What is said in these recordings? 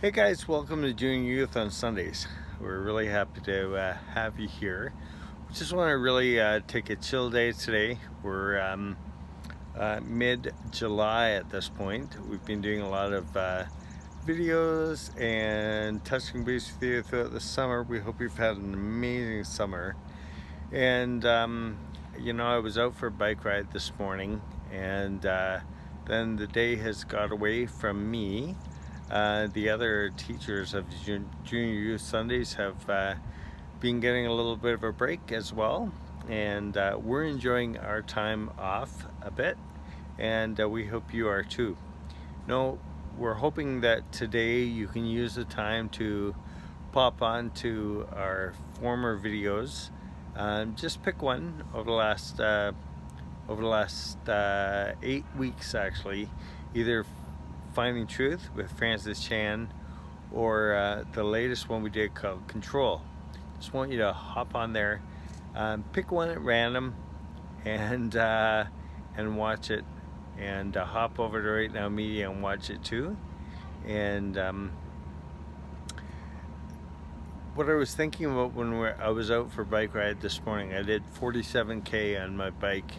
Hey guys, welcome to Junior Youth on Sundays. We're really happy to have you here. We just want to really take a chill day today. We're mid-July at this point. We've been doing a lot of videos and touching base with you throughout the summer. We hope you've had an amazing summer. And I was out for a bike ride this morning, and then the day has got away from me. The other teachers of Junior Youth Sundays have been getting a little bit of a break as well, and we're enjoying our time off a bit, and we hope you are too. We're hoping that today you can use the time to pop onto our former videos. Just pick one over the last 8 weeks actually, either Finding Truth with Francis Chan or the latest one we did called Control. Just want you to hop on there, pick one at random, and watch it, and hop over to Right Now Media and watch it too. And what I was thinking about when I was out for a bike ride this morning, I did 47K on my bike,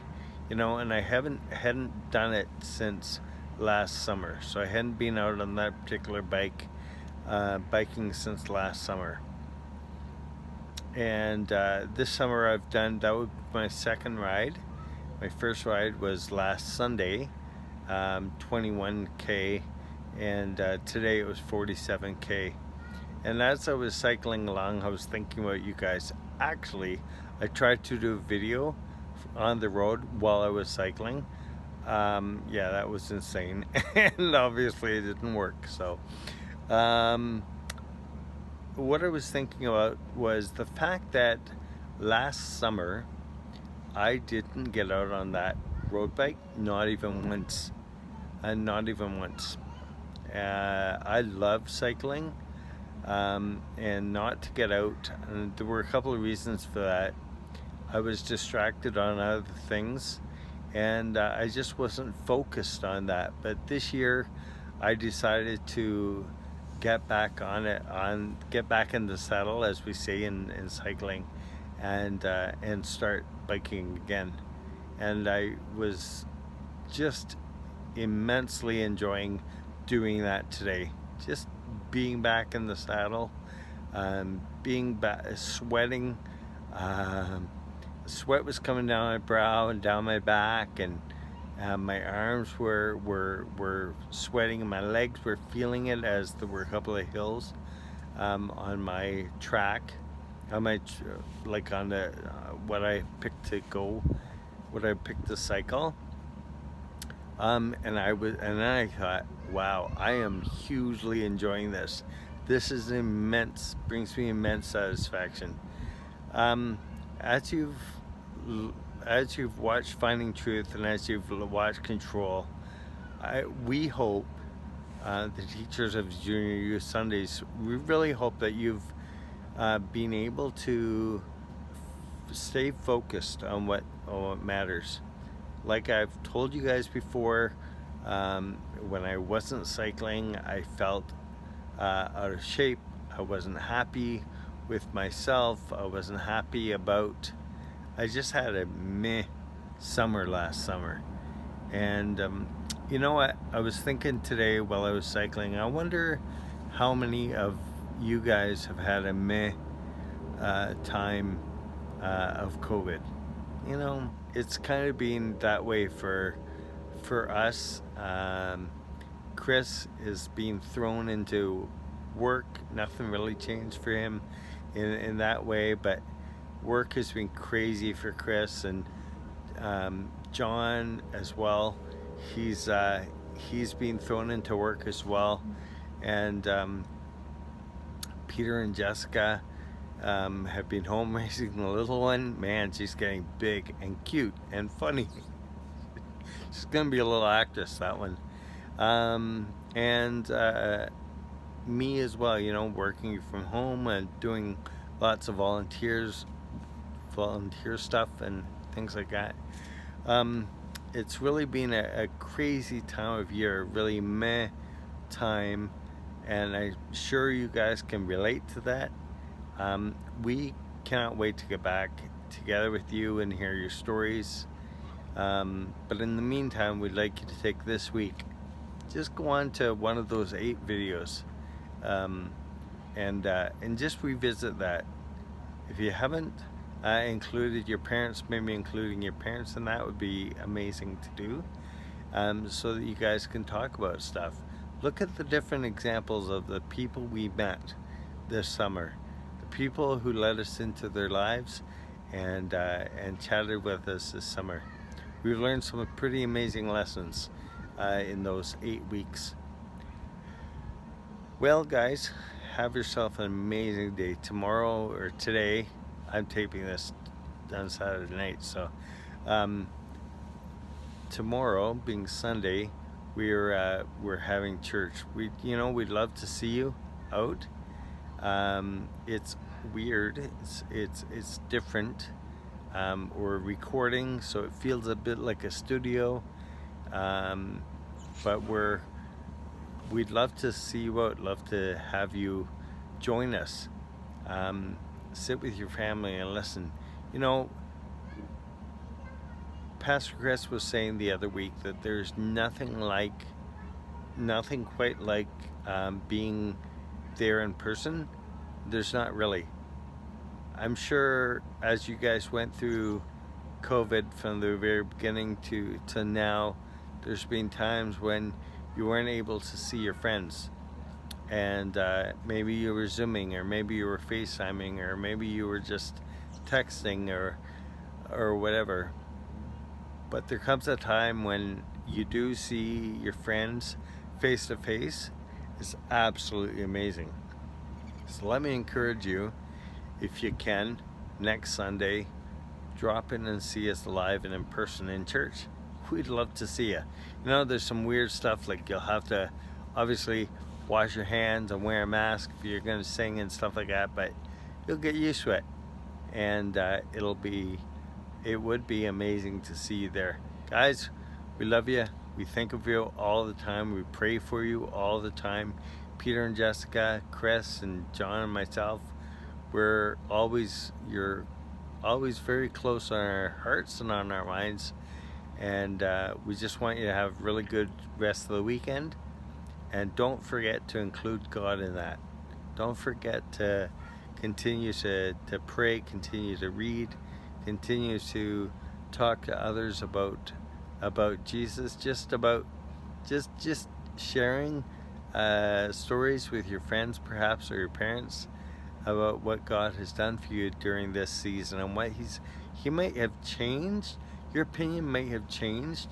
and I hadn't done it since last summer, so I hadn't been out on that particular bike biking since last summer. And this summer I've done, that would be my second ride. My first ride was last Sunday, 21K, and today it was 47K. And as I was cycling along, I was thinking about you guys. Actually, I tried to do a video on the road while I was cycling. Yeah, that was insane. And obviously it didn't work. So what I was thinking about was the fact that last summer I didn't get out on that road bike, not even once. Not even once. I love cycling, and not to get out, and there were a couple of reasons for that. I was distracted on other things, and I just wasn't focused on that. But this year I decided to get back on it, get back in the saddle, as we say in cycling, and start biking again. And I was just immensely enjoying doing that today, just being back in the saddle, being back, sweating. Sweat was coming down my brow and down my back, and my arms were sweating, and my legs were feeling it, as there were a couple of hills on my track, on my like on the what I picked to cycle. And then I thought, wow, I am hugely enjoying this. This is immense, brings me immense satisfaction. As you've watched Finding Truth, and as you've watched Control, we hope, the teachers of Junior Youth Sundays, we really hope that you've been able to stay focused on what matters. Like I've told you guys before, when I wasn't cycling, I felt out of shape. I wasn't happy with myself. I wasn't happy about, I just had a meh summer last summer. And you know what? I was thinking today while I was cycling, I wonder how many of you guys have had a meh time of COVID. It's kind of been that way for us. Chris is being thrown into work. Nothing really changed for him in that way, but work has been crazy for Chris, and John as well. He's been thrown into work as well, and Peter and Jessica have been home raising the little one. Man, she's getting big and cute and funny. She's gonna be a little actress, that one. And me as well, working from home and doing lots of volunteer stuff and things like that. It's really been a crazy time of year, really meh time, and I'm sure you guys can relate to that. We cannot wait to get back together with you and hear your stories. But in the meantime, we'd like you to take this week, just go on to one of those 8 videos, and just revisit that. If you haven't included your parents, maybe including your parents, and that would be amazing to do, so that you guys can talk about stuff. Look at the different examples of the people we met this summer, the people who led us into their lives and chatted with us this summer. We've learned some pretty amazing lessons in those 8 weeks. Well, guys, have yourself an amazing day. Tomorrow, or today, I'm taping this on Saturday night, so tomorrow, being Sunday, we're having church. We'd love to see you out. It's weird. It's different. We're recording, so it feels a bit like a studio. But we'd love to see you out. Love to have you join us. Sit with your family and listen. Pastor Chris was saying the other week that there's nothing quite like being there in person. There's not really. I'm sure as you guys went through COVID from the very beginning to now, there's been times when you weren't able to see your friends, and maybe you were Zooming, or maybe you were FaceTiming, or maybe you were just texting or whatever. But there comes a time when you do see your friends face to face. It's absolutely amazing. So let me encourage you, if you can, next Sunday, drop in and see us live and in person in church. We'd love to see you. There's some weird stuff, like you'll have to obviously wash your hands and wear a mask if you're going to sing and stuff like that, but you'll get used to it, and it would be amazing to see you there. Guys, we love you. We think of you all the time. We pray for you all the time. Peter and Jessica, Chris and John and myself, you're always very close on our hearts and on our minds. And we just want you to have a really good rest of the weekend. And don't forget to include God in that. Don't forget to continue to pray, continue to read, continue to talk to others about Jesus, just sharing stories with your friends, perhaps, or your parents, about what God has done for you during this season, and what he might have changed. Your opinion might have changed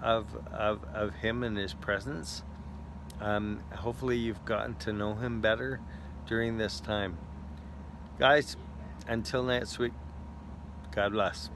of him and his presence. Hopefully you've gotten to know him better during this time. Guys, until next week, God bless.